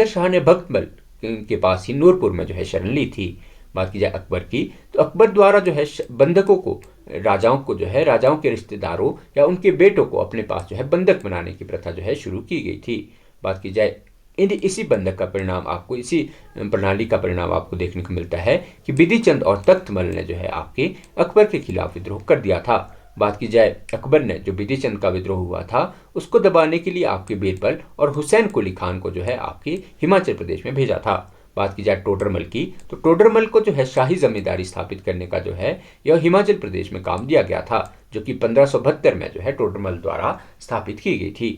शाह ने भक्तमल के पास ही नूरपुर में जो है शरण ली थी। बात की जाए अकबर की, तो अकबर द्वारा जो है बंधकों को राजाओं के रिश्तेदारों या उनके बेटों को अपने पास जो है बंधक बनाने की प्रथा जो है शुरू की गई थी। बात की जाए इसी बंधक का परिणाम आपको, इसी प्रणाली का परिणाम आपको देखने को मिलता है कि बिधिचंद और तख्तमल ने जो है आपके अकबर के खिलाफ विद्रोह कर दिया था। बात की जाए अकबर ने जो बिधिचंद का विद्रोह हुआ था उसको दबाने के लिए आपके बीरबल और हुसैन कुली खान को जो है आपके हिमाचल प्रदेश में भेजा था। बात की जाए टोडरमल की, तो टोडरमल को जो है शाही जमींदारी स्थापित करने का जो है यह हिमाचल प्रदेश में काम दिया गया था, जो कि 1572 में जो है टोडरमल द्वारा स्थापित की गई थी।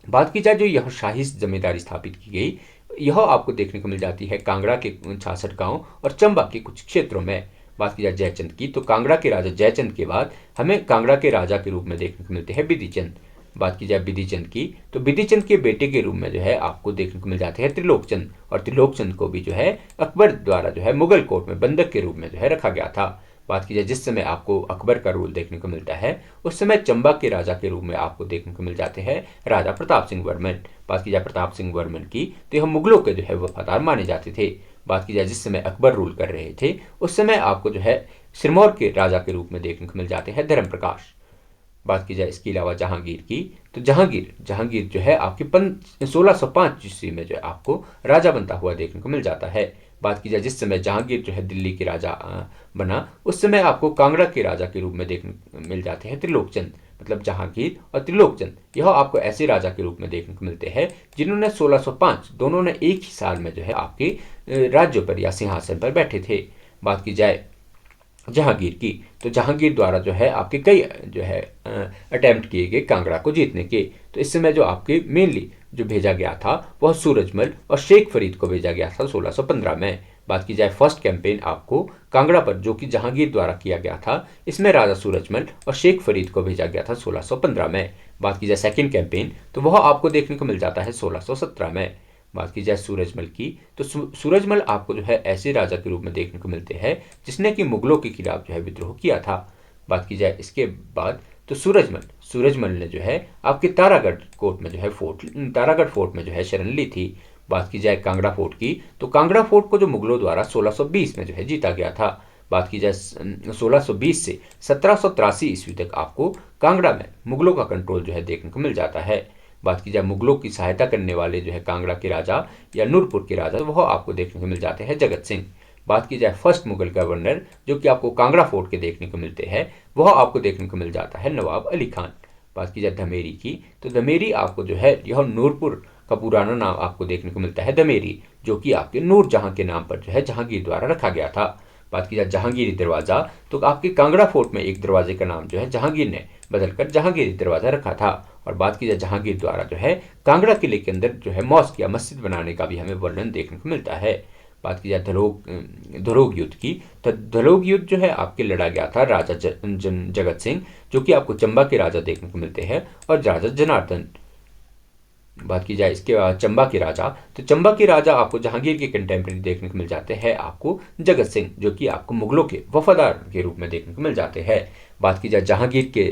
बात की जाए जो यह शाही जमींदारी स्थापित की गई, यह आपको देखने को मिल जाती है कांगड़ा के 66 गांव और चंबा के कुछ क्षेत्रों में। बात की जाए जयचंद की, तो कांगड़ा के राजा जयचंद के बाद हमें कांगड़ा के राजा के रूप में देखने को मिलते हैं बिधिचंद। बात की जाए बिधिचंद की, तो बिधिचंद के बेटे के रूप में जो है आपको देखने को मिल जाते हैं त्रिलोकचंद, और त्रिलोकचंद को भी जो है अकबर द्वारा जो है मुगल कोर्ट में बंधक के रूप में जो है रखा गया था। बात की जाए जिस समय आपको अकबर का रूल देखने को मिलता है, उस समय चंबा के राजा के रूप में आपको देखने को मिल जाते हैं राजा प्रताप सिंह वर्मन। बात की जाए प्रताप सिंह वर्मन की, तो यह मुगलों के जो है वफादार माने जाते थे। बात की जाए जिस समय अकबर रूल कर रहे थे, उस समय आपको जो है सिरमौर के राजा के रूप में देखने को मिल जाते हैं धर्म प्रकाश। बात की जाए इसके अलावा जहांगीर की, तो जहांगीर जो है आपकी 1605 ईस्वी में जो है आपको राजा बनता हुआ देखने को मिल जाता है। बात की जाए जिस समय जहांगीर जो है दिल्ली के राजा बना, उस समय आपको कांगड़ा के राजा के रूप में देखने मिल जाते हैं त्रिलोकचंद। मतलब जहांगीर और त्रिलोकचंद यह आपको ऐसे राजा के रूप में देखने को मिलते हैं जिन्होंने 1605 दोनों ने एक ही साल में जो है आपके राज्य पर या सिंहासन पर बैठे थे। बात की जाए जहांगीर की, तो जहांगीर द्वारा जो है आपके कई जो है अटेम्प्ट किए गए कांगड़ा को जीतने के। तो इस समय जो आपके मेनली जो भेजा गया था वह सूरजमल और शेख फरीद को भेजा गया था 1615 में। बात की जाए फर्स्ट कैंपेन आपको कांगड़ा पर जो कि जहांगीर द्वारा किया गया था, इसमें राजा सूरजमल और शेख फरीद को भेजा गया था 1615 में। बात की जाए सेकेंड कैंपेन, तो वह आपको देखने को मिल जाता है 1617 में। बात की जाए सूरजमल की, तो सूरजमल आपको जो है ऐसे राजा के रूप में देखने को मिलते हैं जिसने कि मुगलों के खिलाफ जो है विद्रोह किया था। बात की जाए इसके बाद, तो सूरजमल ने जो है आपके तारागढ़ कोर्ट में जो है तारागढ़ फोर्ट में जो है शरण ली थी। बात की जाए कांगड़ा फोर्ट की, तो कांगड़ा फोर्ट को जो मुगलों द्वारा 1620 में जो है जीता गया था। बात की जाए 1620 से 1783 ईस्वी तक आपको कांगड़ा में मुगलों का कंट्रोल जो है देखने को मिल जाता है। बात की जाए मुगलों की सहायता करने वाले जो है कांगड़ा के राजा या नूरपुर के राजा, वह आपको देखने को मिल जाते हैं जगत सिंह। बात की जाए फर्स्ट मुगल गवर्नर जो कि आपको कांगड़ा फोर्ट के देखने को मिलते हैं, वह आपको देखने को मिल जाता है नवाब अली खान। बात की जाए धमेरी की, तो धमेरी आपको जो है यह नूरपुर का पुराना नाम आपको देखने को मिलता है धमेरी, जो कि आपके नूरजहां के नाम पर जो है जहांगीर द्वारा रखा गया था। बात की जाए जहांगीरी दरवाजा, तो आपके कांगड़ा फोर्ट में एक दरवाजे का नाम जो है जहांगीर ने बदलकर जहांगीरी दरवाजा रखा था। और बात की जाए जहांगीर द्वारा जो है कांगड़ा किले के अंदर जो है मॉस्क या मस्जिद बनाने का भी हमें वर्णन देखने को मिलता है। बात की जाए धलोग युद्ध की, तो धलोग युद्ध जो है आपके लड़ा गया था राजा जगत सिंह, जो कि आपको चंबा के राजा देखने को मिलते हैं, और राजा जनार्दन। बात की जाए इसके बाद चंबा के राजा, तो चंबा के राजा आपको जहांगीर के कंटेम्प्रेरी देखने को मिल जाते हैं आपको जगत सिंह, जो कि आपको मुगलों के वफादार के रूप में देखने को मिल जाते हैं। बात की जाए जहांगीर के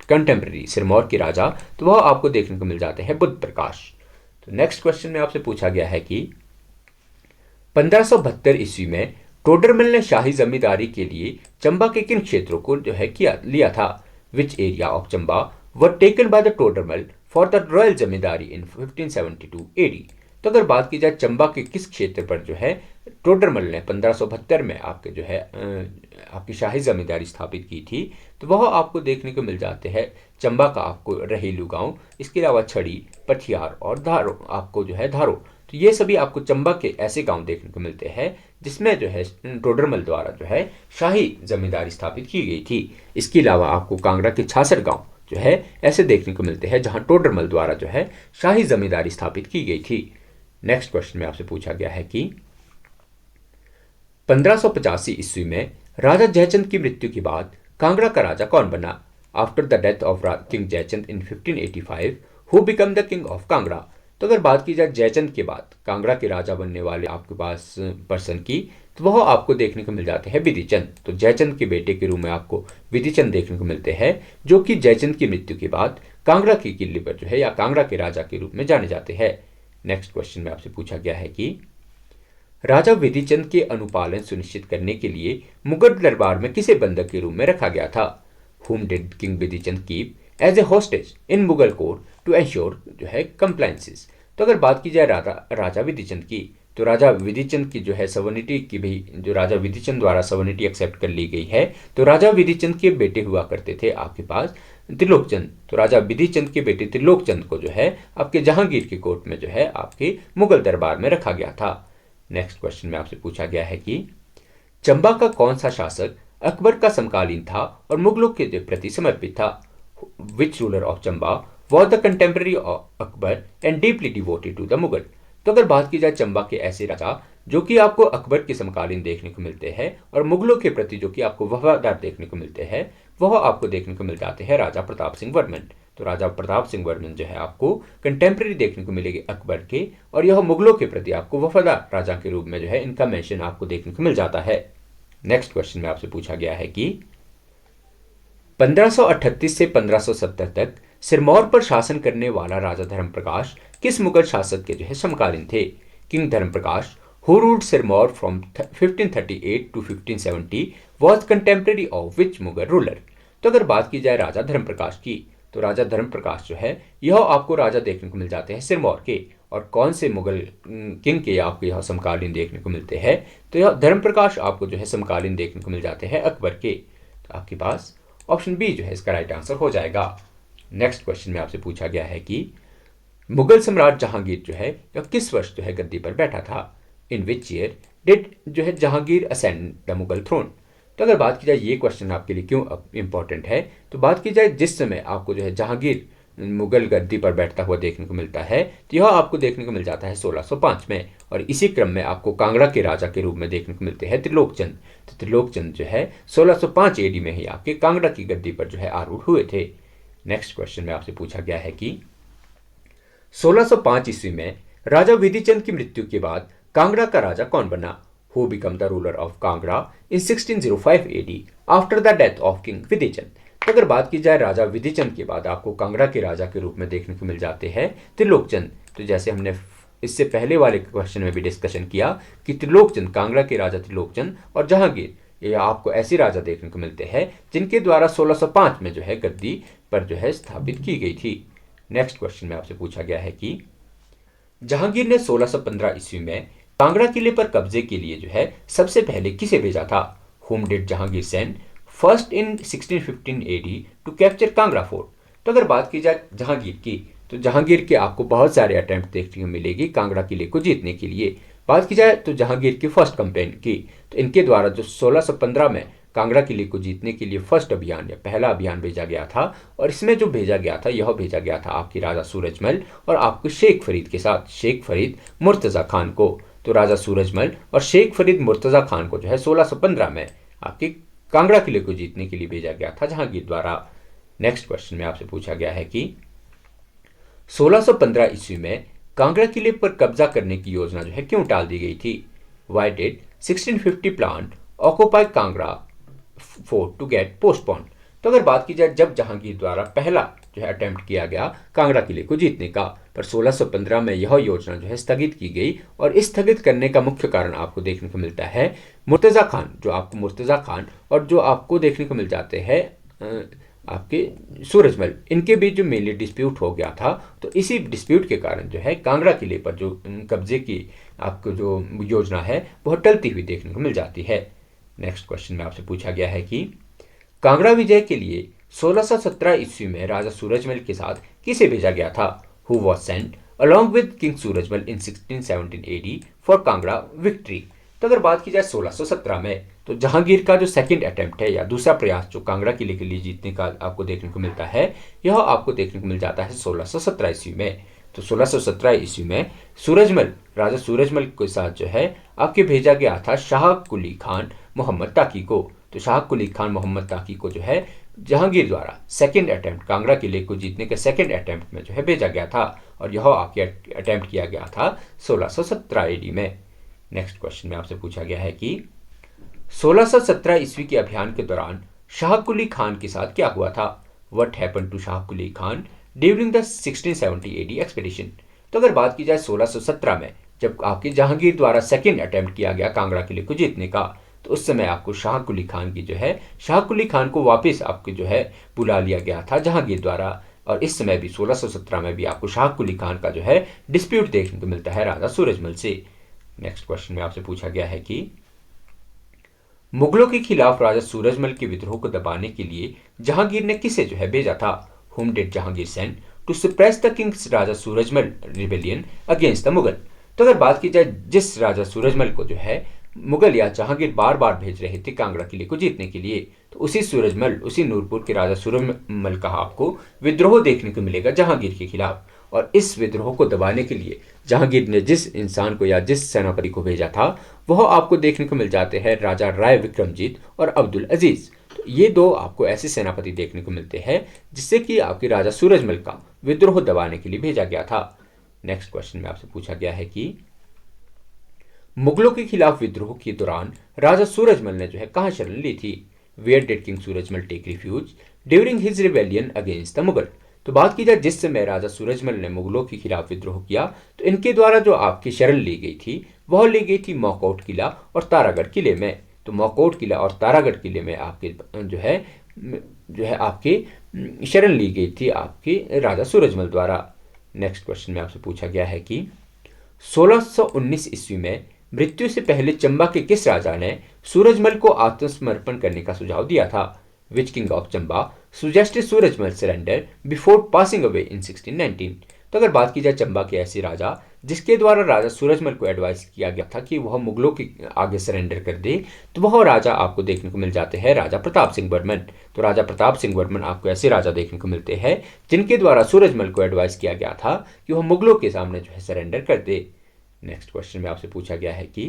कंटेम्प्रेरी सिरमौर के राजा, तो वह आपको देखने को मिल जाते हैं बुद्ध प्रकाश। तो नेक्स्ट क्वेश्चन में आपसे पूछा गया है कि 1572 ईस्वी में टोडरमल ने शाही जमींदारी के लिए चंबा के किन क्षेत्रों को जो है लिया था। Which area of Chamba were taken by the Todarmal for the royal zamindari in 1572 AD. तो अगर बात की जाए चंबा के किस क्षेत्र पर जो है टोडरमल ने 1572 में आपके जो है आपकी शाही जमींदारी स्थापित की थी, तो वह आपको देखने को मिल जाते हैं चंबा का आपको रहेलू गांव, इसके अलावा छड़ी, पठियार और धारो आपको जो है धारो। तो ये सभी आपको चंबा के ऐसे गांव देखने को मिलते हैं जिसमें जो है टोडरमल द्वारा जो है शाही जमींदारी स्थापित की गई थी। इसके अलावा आपको कांगड़ा के 66 गांव जो है ऐसे देखने को मिलते हैं जहां टोडरमल द्वारा जो है शाही जमींदारी स्थापित की गई थी। नेक्स्ट क्वेश्चन में आपसे पूछा गया है कि 1585 ईस्वी में राजा जयचंद की मृत्यु के बाद कांगड़ा का राजा कौन बना। After the death of king Jaichand in 1585 who become the king of Kangra. तो अगर बात की जाए जयचंद के बाद कांगड़ा के राजा बनने वाले आपके पास पर्सन की, तो वह आपको देखने को मिल जाते हैं बिधिचंद। तो जयचंद के बेटे के रूप में आपको बिधिचंद देखने को मिलते हैं, जो कि जयचंद की मृत्यु के बाद कांगड़ा की किले पर जो है या कांगड़ा के राजा के रूप में जाने जाते हैं। नेक्स्ट क्वेश्चन में आपसे पूछा गया है कि राजा विधिचंद के अनुपालन सुनिश्चित करने के लिए मुगल दरबार में किसे बंधक के रूप में रखा गया था। Whom did King Vidhichand keep as a hostage in Mughal court to ensure जो है कंप्लायंसेस। तो अगर बात की जाए राजा विधिचंद की, तो राजा विधिचंद की जो है सवर्निटी की भी जो राजा विधिचंद द्वारा सवर्निटी एक्सेप्ट कर ली गई है, तो राजा विधिचंद के बेटे हुआ करते थे आपके पास त्रिलोकचंद। तो राजा विधिचंद के बेटे त्रिलोकचंद को जो है आपके जहांगीर के कोर्ट में जो है आपके मुगल दरबार में रखा गया था। नेक्स्ट क्वेश्चन में आपसे पूछा गया है कि चंबा का कौन सा शासक अकबर का समकालीन था और मुगलों के प्रति समर्पित था। Which ruler of Chamba was the contemporary of Akbar and deeply devoted to the Mughal. तो अगर बात की जाए चंबा के ऐसे राजा जो कि आपको अकबर के समकालीन देखने को मिलते हैं, और मुगलों के प्रति जो कि आपको वफादार देखने को मिलते हैं, वह आपको देखने को मिल जाते हैं राजा प्रताप सिंह वर्मन। तो राजा प्रताप सिंह वर्मन जो है आपको कंटेम्प्रेरी देखने को मिलेगी अकबर के, और यह मुगलों के प्रति आपको वफादार राजा के रूप में जो है इनका मेंशन आपको देखने को मिल जाता है। नेक्स्ट क्वेश्चन में आपसे पूछा गया है कि 1538 से 1570 तक सिरमौर पर शासन करने वाला राजा धर्मप्रकाश किस मुगल शासक के जो है समकालीन थे? King Dharmaprakash, who ruled Sirmaur from 1538 to 1570, was contemporary of which Mughal ruler? तो अगर बात की जाए राजा धर्मप्रकाश की, तो राजा धर्मप्रकाश जो है यह आपको राजा देखने को मिल जाते हैं सिरमौर के, और कौन से मुगल किंग के आपको यह समकालीन देखने को मिलते हैं? तो यह धर्मप्रकाश आपको जो है समकालीन देखने को मिल जाते हैं अकबर के। तो आपके पास ऑप्शन बी जो है इसका राइट आंसर हो जाएगा। नेक्स्ट क्वेश्चन में आपसे पूछा गया है कि मुगल सम्राट जहांगीर जो है यह किस वर्ष जो है गद्दी पर बैठा था? इन विच ईयर डिड जो है Jahangir ascend the Mughal throne? तो अगर बात की जाए ये क्वेश्चन आपके लिए क्यों इंपॉर्टेंट है, तो बात की जाए जिस समय आपको जो है जहांगीर मुगल गद्दी पर बैठता हुआ देखने को मिलता है, तो यह आपको देखने को मिल जाता है 1605 में, और इसी क्रम में आपको कांगड़ा के राजा के रूप में देखने को मिलते हैं त्रिलोकचंद। तो त्रिलोकचंद जो है 1605 एडी में ही आपके कांगड़ा की गद्दी पर जो है आरूढ़ हुए थे। नेक्स्ट क्वेश्चन में आपसे पूछा गया है कि 1605 ईस्वी में राजा विधिचंद की मृत्यु के बाद कांगड़ा का राजा कौन बना? Who become the ruler of Kangra in 1605 AD after the death of king Vidhichand? तो अगर बात की जाए राजा विधिचंद के बाद आपको कांगड़ा के राजा के रूप में देखने को मिल जाते हैं त्रिलोकचंद। तो जैसे हमने इससे पहले वाले क्वेश्चन में भी डिस्कशन किया कि त्रिलोकचंद, कांगड़ा के राजा त्रिलोकचंद और जहांगीर, ये आपको ऐसे राजा देखने को मिलते हैं जिनके द्वारा 1605 में जो है गद्दी पर जो है स्थापित की गई थी। नेक्स्ट क्वेश्चन में आपसे पूछा गया है कि जहांगीर ने 1615 ईस्वी में कांगड़ा किले पर कब्जे के लिए जो है सबसे पहले किसे भेजा था? Whom did Jahangir send first in 1615 AD to capture Kangra fort? तो अगर बात की जाए जहांगीर की, तो जहांगीर के आपको बहुत सारे अटेम्प्ट देखने को मिलेगी कांगड़ा किले को जीतने के लिए। बात की जाए तो जहांगीर की फर्स्ट कैंपेन की, तो इनके द्वारा जो 1615 में कांगड़ा किले को जीतने के लिए फर्स्ट अभियान या पहला अभियान भेजा गया था, और इसमें जो भेजा गया था यह भेजा गया था आपकी राजा सूरजमल और आपके शेख फरीद के साथ, शेख फरीद मुर्तज़ा खान को। तो राजा सूरजमल और शेख फरीद मुर्तज़ा खान को जो है 1615 में आपके कांगड़ा किले को जीतने के लिए भेजा गया था जहांगीर द्वारा। नेक्स्ट क्वेश्चन में आपसे पूछा गया है कि 1615 ईस्वी में कांगड़ा किले पर कब्जा करने की योजना जो है क्यों टाल दी गई थी? Why did 1650 plan occupy Kangra fort to get postponed? तो अगर बात की जाए जब जहांगीर द्वारा पहला जो है अटेम्प्ट किया गया कांगड़ा किले को जीतने का, पर 1615 में यह योजना जो है स्थगित की गई, और इस स्थगित करने का मुख्य कारण आपको देखने को मिलता है मुर्तज़ा खान, जो आपको मुर्तज़ा खान और जो आपको देखने को मिल जाते हैं आपके सूरजमल, इनके बीच जो मेनली डिस्प्यूट हो गया था। तो इसी डिस्प्यूट के कारण जो है कांगड़ा किले पर जो कब्जे की आपको जो योजना है वह टलती हुई देखने को मिल जाती है। नेक्स्ट क्वेश्चन में आपसे पूछा गया है कि कांगड़ा विजय के लिए 1617 ईस्वी में राजा सूरजमल के साथ किसे भेजा गया था? Who was sent along with king Surajmal in 1617 AD for Kangra victory? तो अगर बात की जाए 1617 में, तो जहांगीर का जो सेकंड अटेम्प्ट है या दूसरा प्रयास जो कांगड़ा किले के लिए जीतने का आपको देखने को मिलता है, यह आपको देखने को मिल जाता है 1617 ईस्वी में। तो 1617 ईस्वी में सूरजमल, राजा सूरजमल के साथ जो है आपके भेजा गया था शाह कुली खान मोहम्मद ताकी को। तो शाह कुली खान मोहम्मद ताकी को जो है जहांगीर द्वारा सेकंड अटेम्प्ट कांगड़ा किले को जीतने के सेकंड अटेम्प्ट में जो है भेजा गया था, और यह आपके अटेम्प्ट किया गया था 1617 एडी में। नेक्स्ट क्वेश्चन में आपसे पूछा गया है कि 1617 ईस्वी के अभियान के दौरान शाह कुली खान के साथ क्या हुआ था? What happened to Shah Quli Khan during the 1670 AD expedition? तो अगर बात की जाए 1617 में जब आपके जहांगीर द्वारा सेकंड अटेम्प्ट किया गया कांगड़ा किले को जीतने का, तो उस समय आपको शाह कुली खान की जो है शाह कुली खान को वापस आपके जो है बुला लिया गया था जहांगीर द्वारा, और इस समय भी 1617 में भी आपको शाह कुली खान का जो है डिस्प्यूट देखने को मिलता है राजा सूरजमल से। नेक्स्ट क्वेश्चन में आपसे पूछा गया है कि मुगलों के खिलाफ राजा सूरजमल के विद्रोह को दबाने के लिए जहांगीर ने किसे जो है भेजा था? Whom did Jahangir send to suppress the king's Raja Surajmal rebellion against the Mughal? तो अगर बात की जाए जिस राजा सूरजमल को जो है मुगल या जहांगीर बार बार भेज रहे थे कांगड़ा किले को जीतने के लिए, तो उसी सूरजमल, उसी नूरपुर के राजा सूरजमल का आपको विद्रोह देखने को मिलेगा जहांगीर के खिलाफ, और इस विद्रोह को दबाने के लिए जहांगीर ने जिस इंसान को या जिस सेनापति को भेजा था वह आपको देखने को मिल जाते हैं राजा राय विक्रमजीत और अब्दुल अजीज। तो ये दो आपको ऐसे सेनापति देखने को मिलते हैं जिससे कि आपके राजा सूरजमल का विद्रोह दबाने के लिए भेजा गया था। नेक्स्ट क्वेश्चन में आपसे पूछा गया है कि मुगलों के खिलाफ विद्रोह के दौरान राजा सूरजमल ने जो है कहां शरण ली थी। Where did king Surajmal take refuge during his rebellion against the Mughal. तो बात की जाए जिस समय राजा सूरजमल ने मुगलों के खिलाफ विद्रोह किया तो इनके द्वारा जो आपकी शरण ली गई थी वह ली गई थी मौकोट किला और तारागढ़ किले में। तो मौकोट किला और तारागढ़ किले में आपके जो है आपकी शरण ली गई थी आपके राजा सूरजमल द्वारा। नेक्स्ट क्वेश्चन में आपसे पूछा गया है कि 1619 ईस्वी में मृत्यु से पहले चंबा के किस राजा ने सूरजमल को आत्मसमर्पण करने का सुझाव दिया था। Which king of Chamba suggested Surajmal surrender before passing away in 1619। तो अगर बात की जाए चंबा के ऐसे राजा जिसके द्वारा राजा सूरजमल को एडवाइस किया गया था कि वह मुगलों के आगे सरेंडर कर दे, तो वह राजा आपको देखने को मिल जाते हैं राजा प्रताप सिंह बर्मन। तो राजा प्रताप सिंह बर्मन आपको ऐसे राजा देखने को मिलते हैं जिनके द्वारा सूरजमल को एडवाइस किया गया था कि वह मुगलों के सामने जो है सरेंडर कर दे। नेक्स्ट क्वेश्चन में आपसे पूछा गया है कि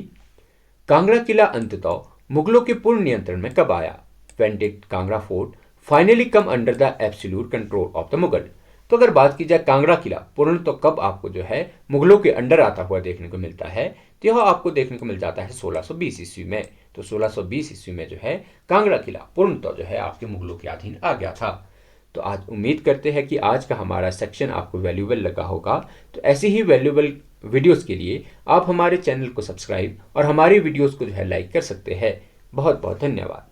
कांगड़ा किला अंततः मुगलों के पूर्ण नियंत्रण में कब आया। When did Kangra fort finally come under the absolute control of the Mughal. तो अगर बात की जाए कांगड़ा किला पूर्ण तो कब आपको जो है मुगलों के अंडर आता हुआ देखने को मिलता है, तो यह आपको देखने को मिल जाता है 1620 ईस्वी में। तो 1620 ईस्वी में जो है कांगड़ा किला पूर्ण तो जो है आपके मुगलों के अधीन आ गया था। तो आज उम्मीद करते हैं कि आज का हमारा सेक्शन आपको वैल्यूएबल लगा होगा। तो ऐसे ही वैल्यूएबल वीडियोस के लिए आप हमारे चैनल को सब्सक्राइब और हमारी वीडियोस को जो है लाइक कर सकते हैं। बहुत बहुत धन्यवाद।